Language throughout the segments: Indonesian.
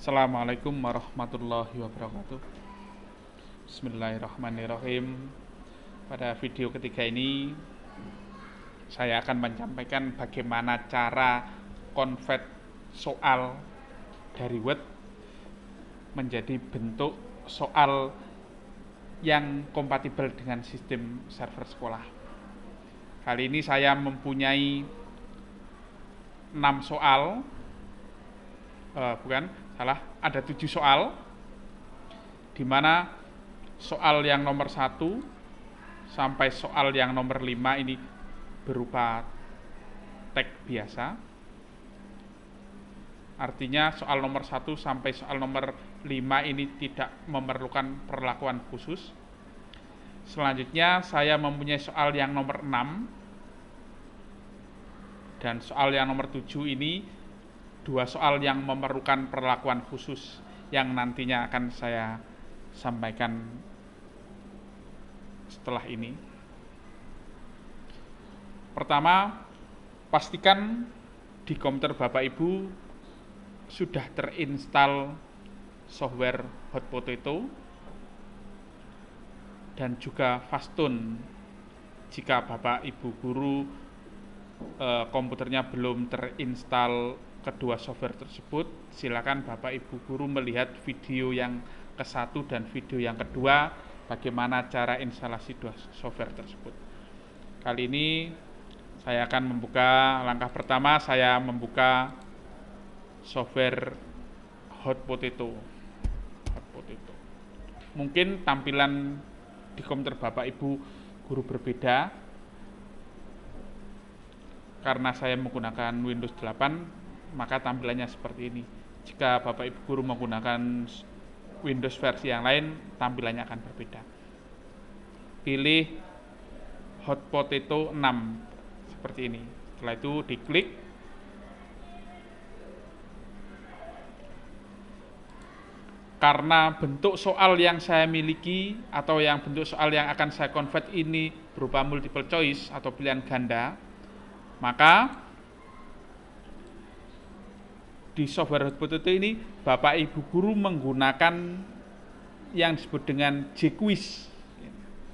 Assalamualaikum warahmatullahi wabarakatuh. Bismillahirrahmanirrahim. Pada video ketiga ini saya akan menyampaikan bagaimana cara convert soal dari Word menjadi bentuk soal yang kompatibel dengan sistem server sekolah. Kali ini saya mempunyai 6 soal, ada 7 soal, di mana soal yang nomor 1 sampai soal yang nomor 5 ini berupa teks biasa. Artinya soal nomor 1 sampai soal nomor 5 ini tidak memerlukan perlakuan khusus. Selanjutnya saya mempunyai soal yang nomor 6 dan soal yang nomor 7 ini 2 soal yang memerlukan perlakuan khusus yang nantinya akan saya sampaikan setelah ini. Pertama, pastikan di komputer Bapak Ibu sudah terinstall software Hot Potato dan juga Fastun. Jika Bapak Ibu guru komputernya belum terinstall kedua software tersebut, silakan Bapak Ibu guru melihat video yang ke-1 dan video yang kedua bagaimana cara instalasi dua software tersebut. Kali ini saya akan membuka, langkah pertama saya membuka software Hot Potato. Mungkin tampilan di komputer Bapak Ibu guru berbeda karena saya menggunakan Windows 8, maka tampilannya seperti ini. Jika Bapak Ibu guru menggunakan Windows versi yang lain, tampilannya akan berbeda. Pilih Hot Potato 6 seperti ini. Setelah itu diklik. Karena bentuk soal yang saya miliki atau yang bentuk soal yang akan saya convert ini berupa multiple choice atau pilihan ganda, maka di software Hot Potato ini Bapak Ibu guru menggunakan yang disebut dengan J-Quiz,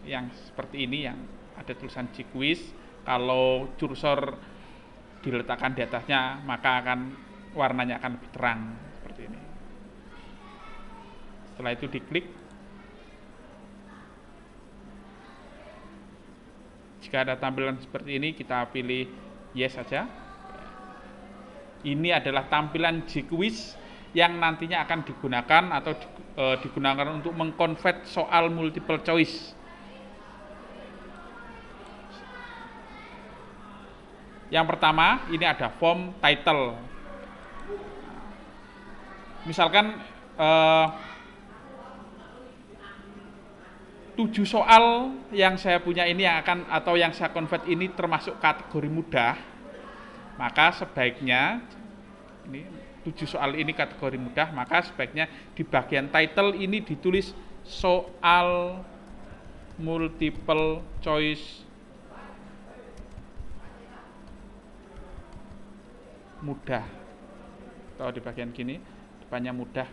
yang seperti ini, yang ada tulisan J-Quiz. Kalau cursor diletakkan di atasnya maka warnanya akan lebih terang seperti ini. Setelah itu diklik. Jika ada tampilan seperti ini, kita pilih yes saja. Ini adalah tampilan J-Quiz yang nantinya akan digunakan atau digunakan untuk mengkonvert soal multiple choice. Yang pertama, ini ada form title. Misalkan 7 soal yang saya punya ini yang akan atau yang saya convert ini termasuk kategori mudah. Maka sebaiknya ini 7 soal ini kategori mudah, maka sebaiknya di bagian title ini ditulis soal multiple choice mudah. Atau di bagian gini depannya mudah.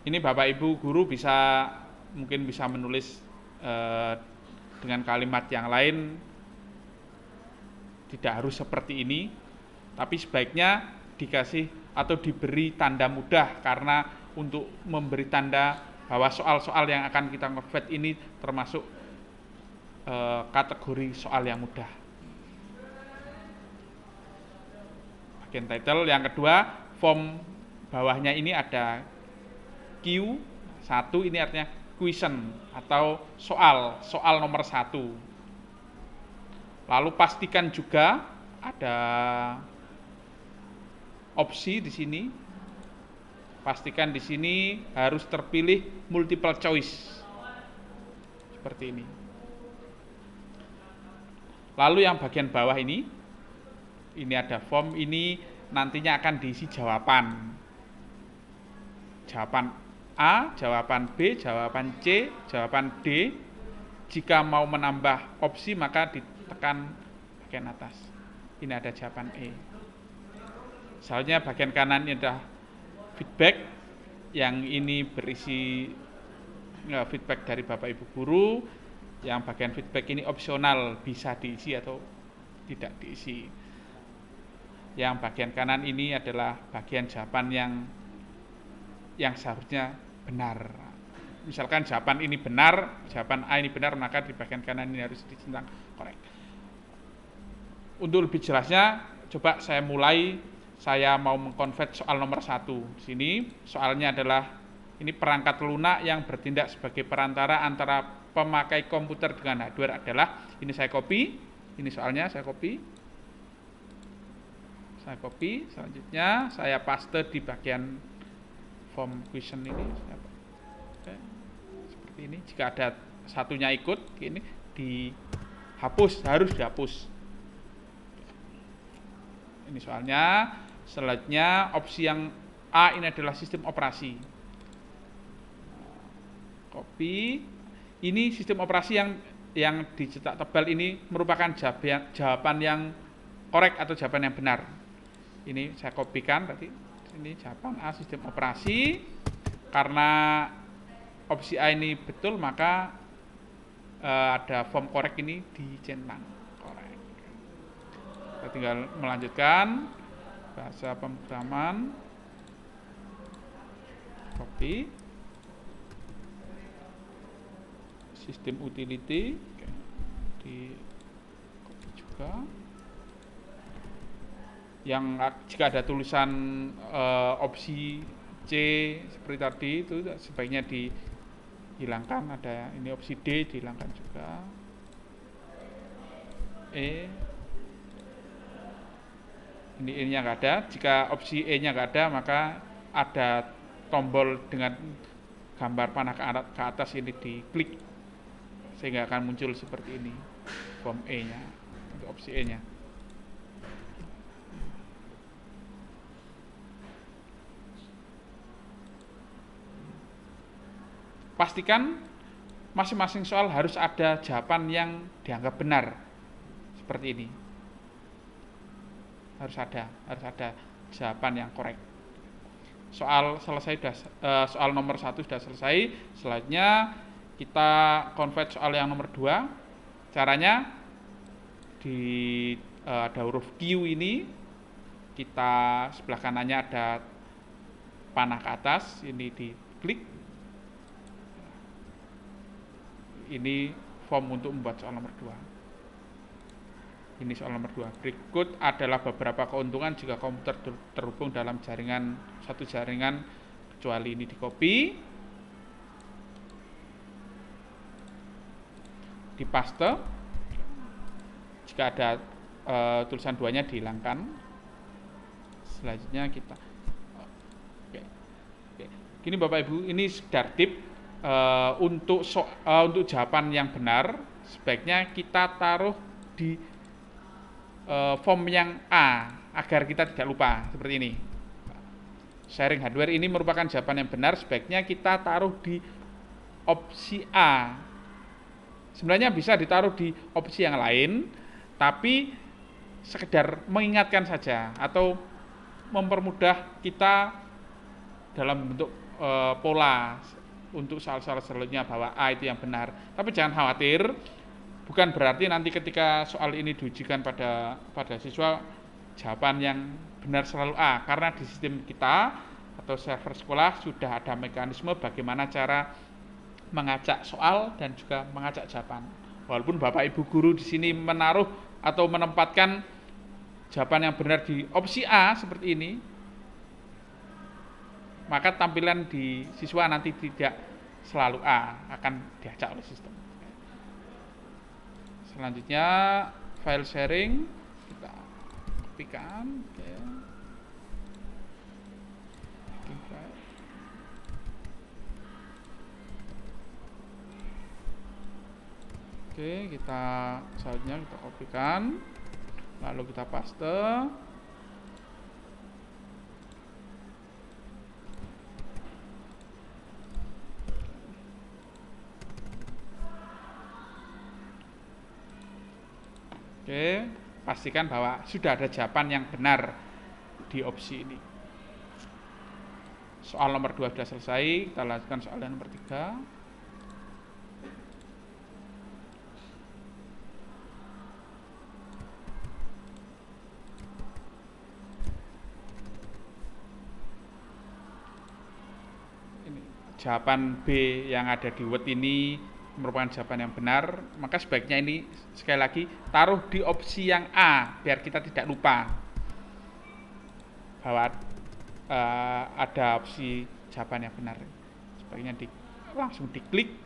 Ini Bapak Ibu guru mungkin bisa menulis dengan kalimat yang lain, tidak harus seperti ini, tapi sebaiknya dikasih atau diberi tanda mudah, karena untuk memberi tanda bahwa soal-soal yang akan kita convert ini termasuk kategori soal yang mudah. Bagian title. Yang kedua, form bawahnya ini ada Q1, ini artinya question atau soal nomor 1. Lalu pastikan juga ada opsi di sini. Pastikan di sini harus terpilih multiple choice. Seperti ini. Lalu yang bagian bawah ini ada form, ini nantinya akan diisi jawaban. Jawaban A, jawaban B, jawaban C, jawaban D. Jika mau menambah opsi maka ditekan bagian atas. ini ada jawaban E. Misalnya bagian kanan ini adalah feedback, yang ini berisi feedback dari Bapak Ibu guru, yang bagian feedback ini opsional, bisa diisi atau tidak diisi. Yang bagian kanan ini adalah bagian jawaban yang seharusnya benar. Misalkan jawaban ini benar, jawaban A ini benar, maka di bagian kanan ini harus dicentang korek. Untuk lebih jelasnya, coba saya mau mengkonvert soal nomor 1. Di sini soalnya adalah ini perangkat lunak yang bertindak sebagai perantara antara pemakai komputer dengan hardware adalah, ini saya copy, ini soalnya saya copy, selanjutnya saya paste di bagian form question ini. Oke, seperti ini. Jika ada satunya ikut, ini dihapus, harus dihapus. Ini soalnya. Selanjutnya opsi yang A ini adalah sistem operasi. Copy. Ini sistem operasi yang dicetak tebal ini merupakan jawaban yang korek atau jawaban yang benar. Ini saya kopikan tadi. Ini jawaban A sistem operasi. Karena opsi A ini betul, maka ada form korek ini dicentang korek. Kita tinggal melanjutkan bahasa pemrograman. Copy. Sistem utility, di copy juga. Yang jika ada tulisan opsi C seperti tadi, itu sebaiknya dihilangkan. Ada ini opsi D, dihilangkan juga. E, ini E-nya nggak ada. Jika opsi E-nya nggak ada, maka ada tombol dengan gambar panah ke atas, ini diklik sehingga akan muncul seperti ini form E-nya untuk opsi E-nya. Pastikan masing-masing soal harus ada jawaban yang dianggap benar seperti ini. Harus ada jawaban yang korek. Soal nomor 1 sudah selesai. Selanjutnya kita convert soal yang nomor 2. Caranya ada huruf Q ini, kita sebelah kanannya ada panah ke atas, ini diklik. Ini form untuk membuat soal nomor 2. Ini soal nomor 2. Berikut adalah beberapa keuntungan jika komputer terhubung dalam satu jaringan, kecuali ini di copy, dipaste. Jika ada tulisan 2-nya dihilangkan. Selanjutnya kita Gini Bapak Ibu, ini sekedar tip untuk jawaban yang benar sebaiknya kita taruh di form yang A agar kita tidak lupa, seperti ini. Sharing hardware ini merupakan jawaban yang benar, sebaiknya kita taruh di opsi A. Sebenarnya bisa ditaruh di opsi yang lain, tapi sekedar mengingatkan saja atau mempermudah kita dalam bentuk pola untuk soal-soal selanjutnya bahwa A itu yang benar. Tapi jangan khawatir, bukan berarti nanti ketika soal ini diujikan pada siswa jawaban yang benar selalu A, karena di sistem kita atau server sekolah sudah ada mekanisme bagaimana cara mengacak soal dan juga mengacak jawaban. Walaupun Bapak Ibu guru di sini menaruh atau menempatkan jawaban yang benar di opsi A seperti ini, maka tampilan di siswa nanti tidak selalu A, akan diacak oleh sistem. Selanjutnya file sharing kita kopikan. Oke, selanjutnya kita kopikan, lalu kita paste. Oke, pastikan bahwa sudah ada jawaban yang benar di opsi ini. Soal nomor 2 sudah selesai, kita lanjutkan soal yang nomor 3. Ini jawaban B yang ada di Word ini merupakan jawaban yang benar, maka sebaiknya ini sekali lagi taruh di opsi yang A biar kita tidak lupa bahwa ada opsi jawaban yang benar. Sebaiknya langsung diklik.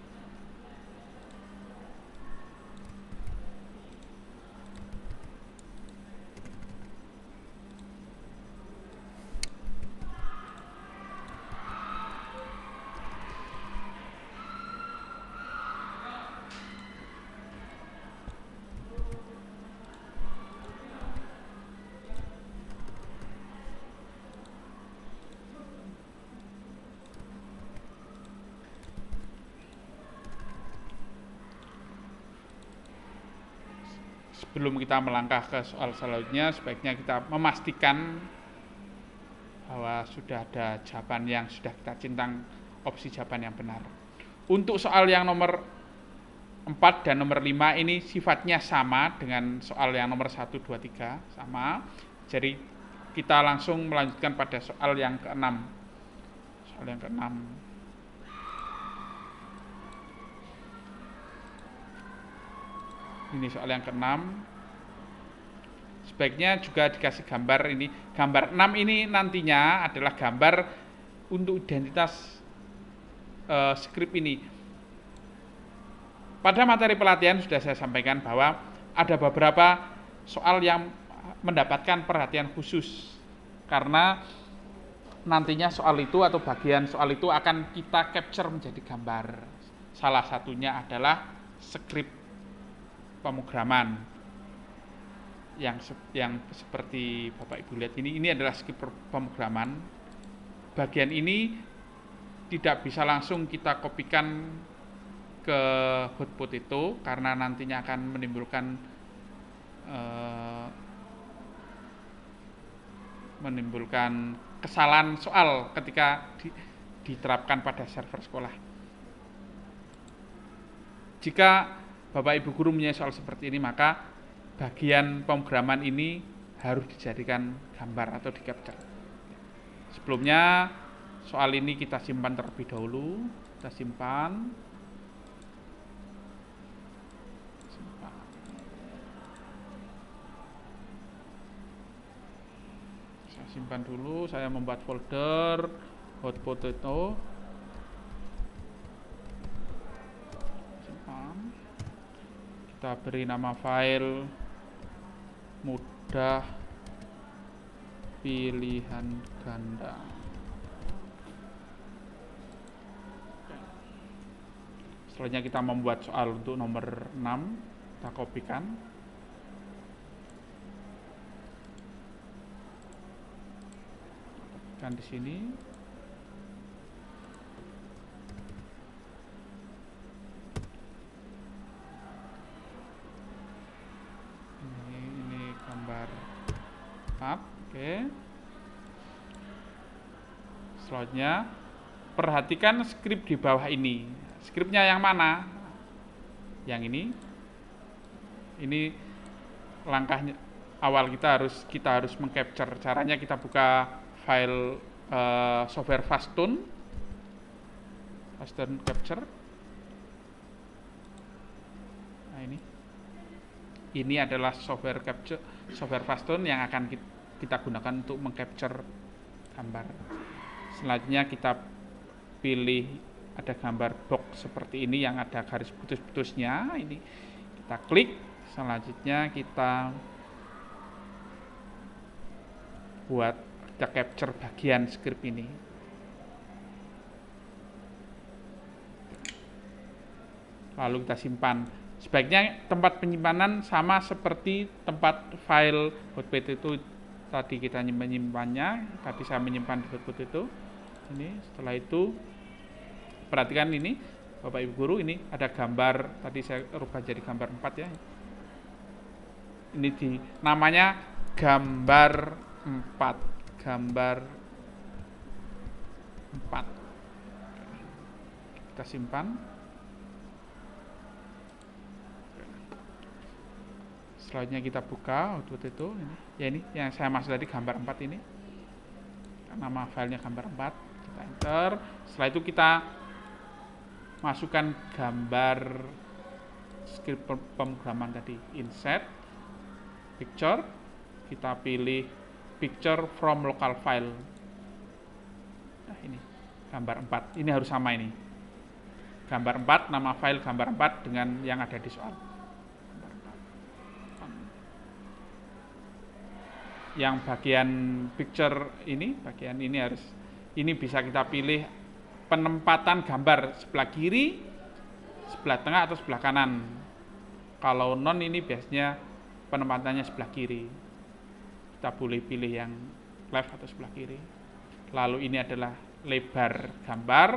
Sebelum kita melangkah ke soal selanjutnya, sebaiknya kita memastikan bahwa sudah ada jawaban yang sudah kita centang opsi jawaban yang benar. Untuk soal yang nomor 4 dan nomor 5 ini sifatnya sama dengan soal yang nomor 1, 2, 3, sama. Jadi kita langsung melanjutkan pada soal yang ke-6. Soal yang ke-6. Ini soal yang ke-6. Sebaiknya juga dikasih gambar ini. Gambar 6 ini nantinya adalah gambar untuk identitas skrip ini. Pada materi pelatihan sudah saya sampaikan bahwa ada beberapa soal yang mendapatkan perhatian khusus karena nantinya soal itu atau bagian soal itu akan kita capture menjadi gambar. Salah satunya adalah skrip pemrograman yang seperti Bapak Ibu lihat ini adalah skrip pemrograman. Bagian ini tidak bisa langsung kita kopikan ke hotpot itu karena nantinya akan menimbulkan kesalahan soal ketika diterapkan pada server sekolah. Jika Bapak Ibu guru punya soal seperti ini, maka bagian pemrograman ini harus dijadikan gambar atau di capture. Sebelumnya soal ini kita simpan terlebih dahulu. Kita simpan. Saya simpan dulu. Saya membuat folder hot potato. Kita beri nama file mudah pilihan ganda. Selanjutnya kita membuat soal untuk nomor 6, kita kopikan. Kopikan di sini. Oke. Selanjutnya perhatikan skrip di bawah ini. Skripnya yang mana? Yang ini. Ini langkahnya awal kita harus mengcapture. Caranya kita buka file software Fastun Capture. Nah, ini adalah software Fastun yang akan kita gunakan untuk mengcapture gambar. Selanjutnya kita pilih ada gambar box seperti ini yang ada garis putus-putusnya. Ini kita klik. Selanjutnya kita capture bagian skrip ini. Lalu kita simpan. Sebaiknya tempat penyimpanan sama seperti tempat file hotpot itu tadi kita menyimpannya. Tadi saya menyimpan di hotpot itu. Ini setelah itu perhatikan ini Bapak Ibu guru, ini ada gambar, tadi saya rubah jadi gambar 4 ya. Ini namanya gambar 4. Gambar 4. Kita simpan. Selanjutnya kita buka output itu. Ya ini yang saya maksud tadi, gambar 4 ini. Nama filenya gambar 4. Kita enter. Setelah itu kita masukkan gambar script pemrograman tadi. Insert picture. Kita pilih picture from local file. Nah ini gambar 4. Ini harus sama ini. Gambar 4, nama file gambar 4 dengan yang ada di soal. Yang bagian picture ini, bagian ini harus, ini bisa kita pilih penempatan gambar sebelah kiri, sebelah tengah atau sebelah kanan. Kalau non ini biasanya penempatannya sebelah kiri. Kita boleh pilih yang left atau sebelah kiri. Lalu ini adalah lebar gambar.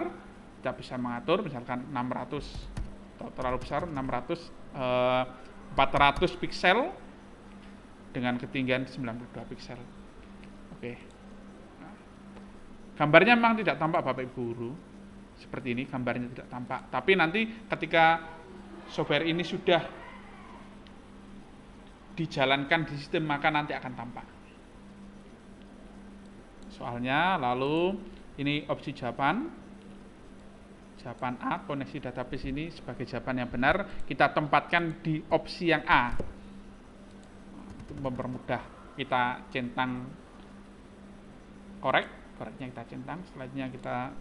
Kita bisa mengatur misalkan 600 atau terlalu besar, 400 piksel dengan ketinggian 92 piksel. Oke. Nah, gambarnya memang tidak tampak Bapak Ibu guru. Seperti ini gambarnya tidak tampak. Tapi nanti ketika software ini sudah dijalankan di sistem, maka nanti akan tampak. Soalnya, lalu ini opsi jawaban. Jawaban A, koneksi database ini sebagai jawaban yang benar, kita tempatkan di opsi yang A. Mempermudah kita centang koreknya kita centang, selanjutnya kita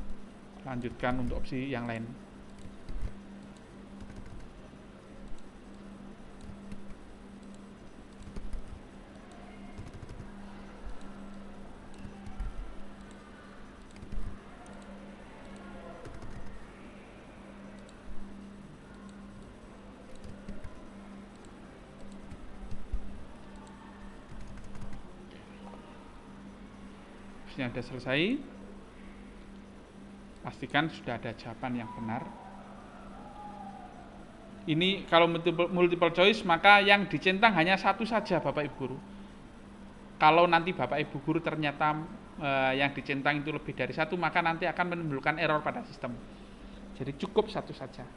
lanjutkan untuk opsi yang lain. Yang sudah selesai, pastikan sudah ada jawaban yang benar. Ini kalau multiple choice, maka yang dicentang hanya satu saja Bapak Ibu guru. Kalau nanti Bapak Ibu guru ternyata yang dicentang itu lebih dari satu, maka nanti akan menimbulkan error pada sistem. Jadi cukup satu saja.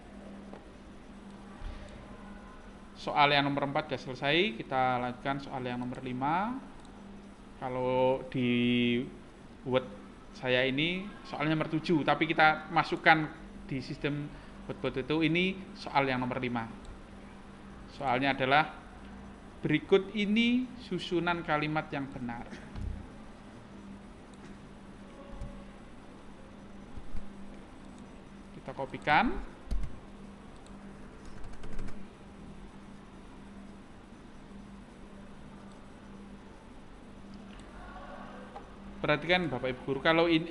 Soal yang nomor 4 sudah selesai, kita lanjutkan soal yang nomor 5. Kalau di Word saya ini soalnya nomor 7, tapi kita masukkan di sistem Word itu, ini soal yang nomor 5. Soalnya adalah berikut ini susunan kalimat yang benar. Kita kopikan. Perhatikan Bapak Ibu guru, kalau ini,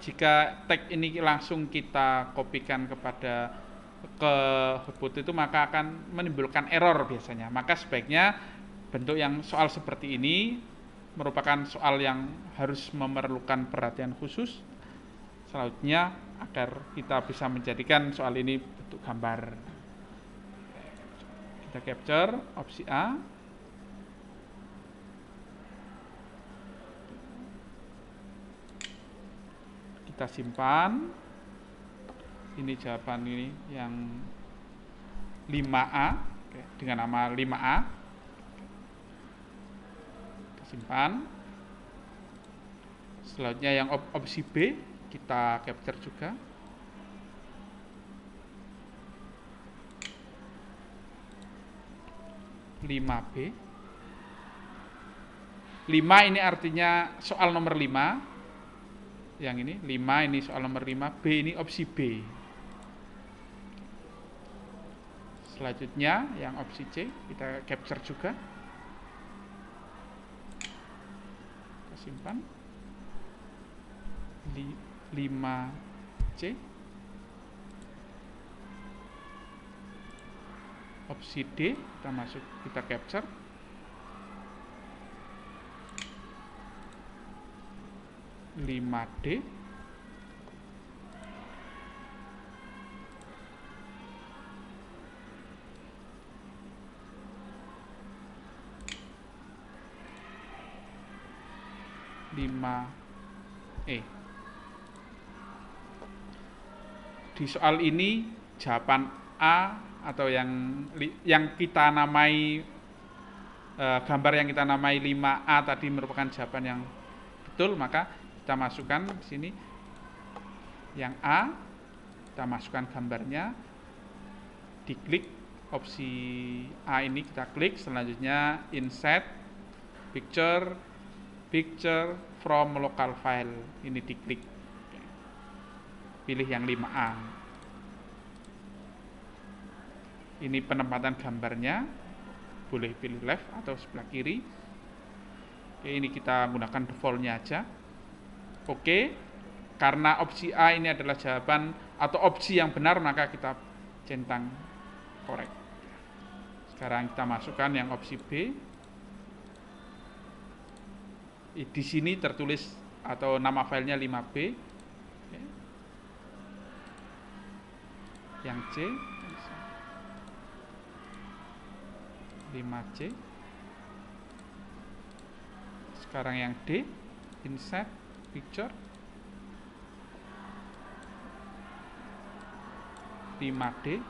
jika tag ini langsung kita kopikan ke hotspot itu, maka akan menimbulkan error biasanya. Maka sebaiknya bentuk yang soal seperti ini merupakan soal yang harus memerlukan perhatian khusus. Selanjutnya agar kita bisa menjadikan soal ini bentuk gambar. Kita capture opsi A. Kita simpan. Ini jawaban ini yang 5A, dengan nama 5A. Kita simpan. Selanjutnya yang opsi B kita capture juga. (5B). 5 ini artinya soal nomor 5. Yang ini 5 ini soal nomor 5, B ini opsi B. Selanjutnya yang opsi C kita capture juga. Kita simpan. 5C. Opsi D kita capture. 5D. 5E. Di soal ini jawaban A atau yang kita namai gambar yang kita namai 5A tadi merupakan jawaban yang betul, maka kita masukkan di sini yang A, kita masukkan gambarnya, diklik opsi A ini, kita klik, selanjutnya insert picture from local file, ini diklik, pilih yang 5A. Ini penempatan gambarnya, boleh pilih left atau sebelah kiri. Oke, ini kita gunakan defaultnya aja. Oke, karena opsi A ini adalah jawaban atau opsi yang benar, maka kita centang correct. Sekarang kita masukkan yang opsi B. Di sini tertulis atau nama filenya 5B. Yang C 5C. Sekarang yang D, insert picture 5D.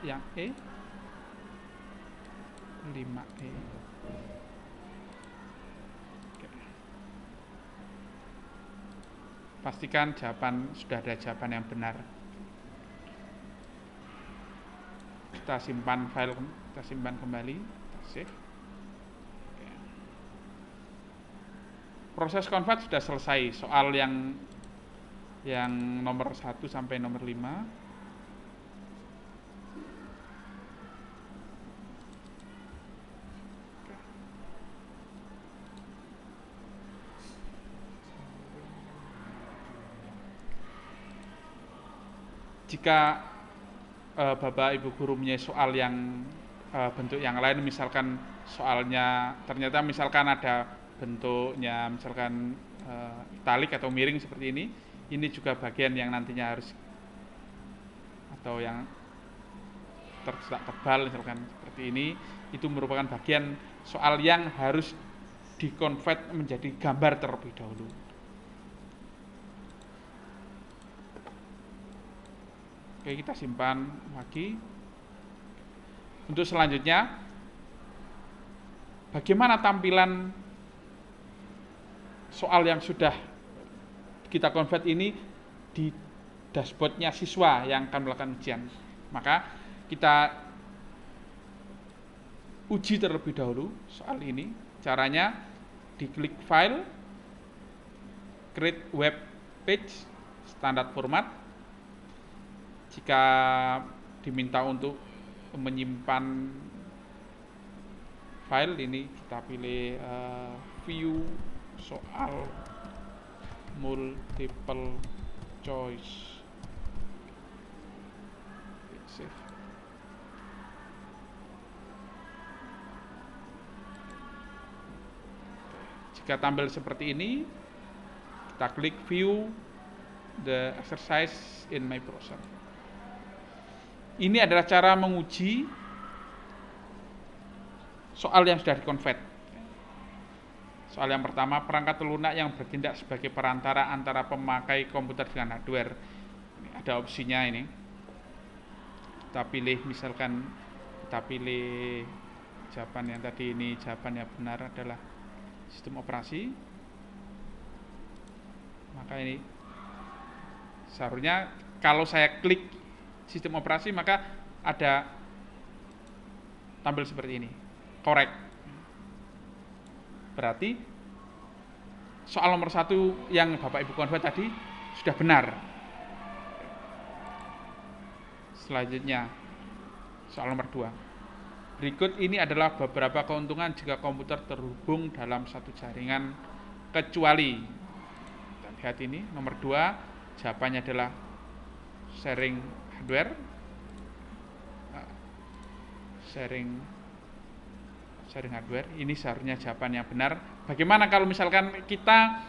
Yang E 5E. Pastikan sudah ada jawaban yang benar. Kita simpan file, kita simpan kembali, kita save. Proses convert sudah selesai. Soal yang nomor 1 sampai nomor 5. Jika Bapak Ibu guru punya soal yang bentuk yang lain, misalkan soalnya ternyata misalkan ada bentuknya misalkan italik atau miring seperti ini juga bagian yang nantinya harus, atau yang tercetak tebal misalkan seperti ini, itu merupakan bagian soal yang harus dikonvert menjadi gambar terlebih dahulu. Oke, kita simpan lagi. Untuk selanjutnya, bagaimana tampilan soal yang sudah kita convert ini di dashboardnya siswa yang akan melakukan ujian? Maka kita uji terlebih dahulu soal ini. Caranya diklik file, create web page, standar format. Jika diminta untuk menyimpan file ini, kita pilih view soal multiple choice. Save. Jika tampil seperti ini, kita klik view the exercise in my browser. Ini adalah cara menguji soal yang sudah dikonvert. Soal yang pertama, perangkat lunak yang bertindak sebagai perantara antara pemakai komputer dengan hardware. Ini ada opsinya ini. Kita pilih, misalkan kita pilih jawaban yang tadi ini, jawaban yang benar adalah sistem operasi. Maka ini seharusnya kalau saya klik sistem operasi, maka ada tampil seperti ini, correct. Berarti soal nomor 1 yang Bapak Ibu convert tadi sudah benar. Selanjutnya soal nomor 2. Berikut ini adalah beberapa keuntungan jika komputer terhubung dalam satu jaringan kecuali. Kita lihat ini nomor 2, jawabannya adalah sharing hardware, sharing hardware. Ini seharusnya jawaban yang benar. Bagaimana kalau misalkan kita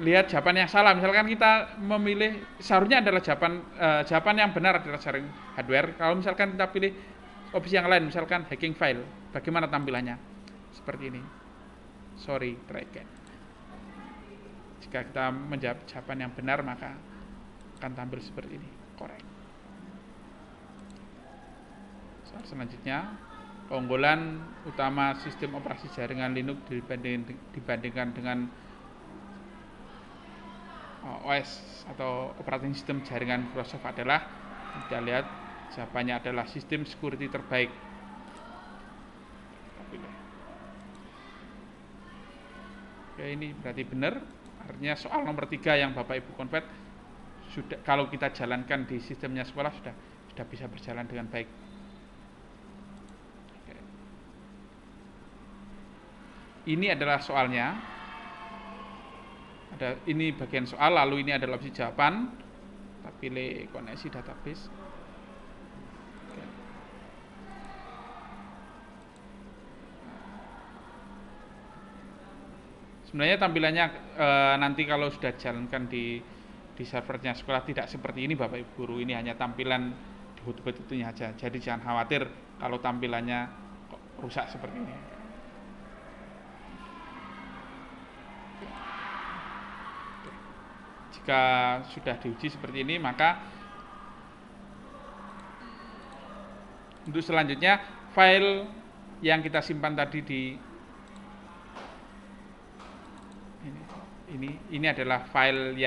lihat jawaban yang salah? Misalkan kita memilih, seharusnya adalah jawaban yang benar adalah sharing hardware. Kalau misalkan kita pilih opsi yang lain, misalkan hacking file, bagaimana tampilannya? Seperti ini. Sorry, try again. Jika kita menjawab jawaban yang benar, maka akan tampil seperti ini. Correct. Soal selanjutnya, keunggulan utama sistem operasi jaringan Linux dibandingkan dengan OS atau operating system jaringan Microsoft adalah, kita lihat jawabannya adalah sistem security terbaik. Oke, ini berarti benar. Artinya soal nomor 3 yang Bapak Ibu konvert sudah, kalau kita jalankan di sistemnya sekolah sudah bisa berjalan dengan baik. Oke. Ini adalah soalnya. Ini bagian soal, lalu ini adalah opsi jawaban. Kita pilih koneksi database. Oke. Sebenarnya tampilannya nanti kalau sudah jalankan di servernya sekolah tidak seperti ini Bapak Ibu guru. Ini hanya tampilan di hotspot itunya aja. Jadi jangan khawatir kalau tampilannya kok rusak seperti ini. Jika sudah diuji seperti ini, maka untuk selanjutnya file yang kita simpan tadi di ini adalah file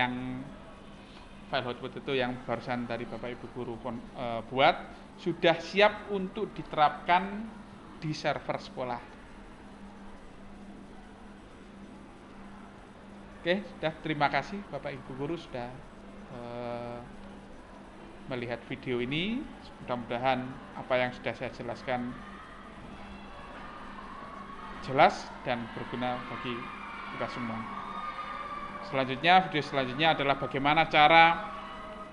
hotspot itu yang barusan dari Bapak Ibu guru buat, sudah siap untuk diterapkan di server sekolah. Oke, sudah, terima kasih Bapak Ibu guru sudah melihat video ini. Mudah-mudahan apa yang sudah saya jelaskan jelas dan berguna bagi kita semua. Selanjutnya, video selanjutnya adalah bagaimana cara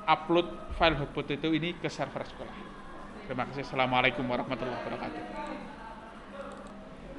upload file hotspot itu ini ke server sekolah. Terima kasih. Assalamualaikum warahmatullahi wabarakatuh.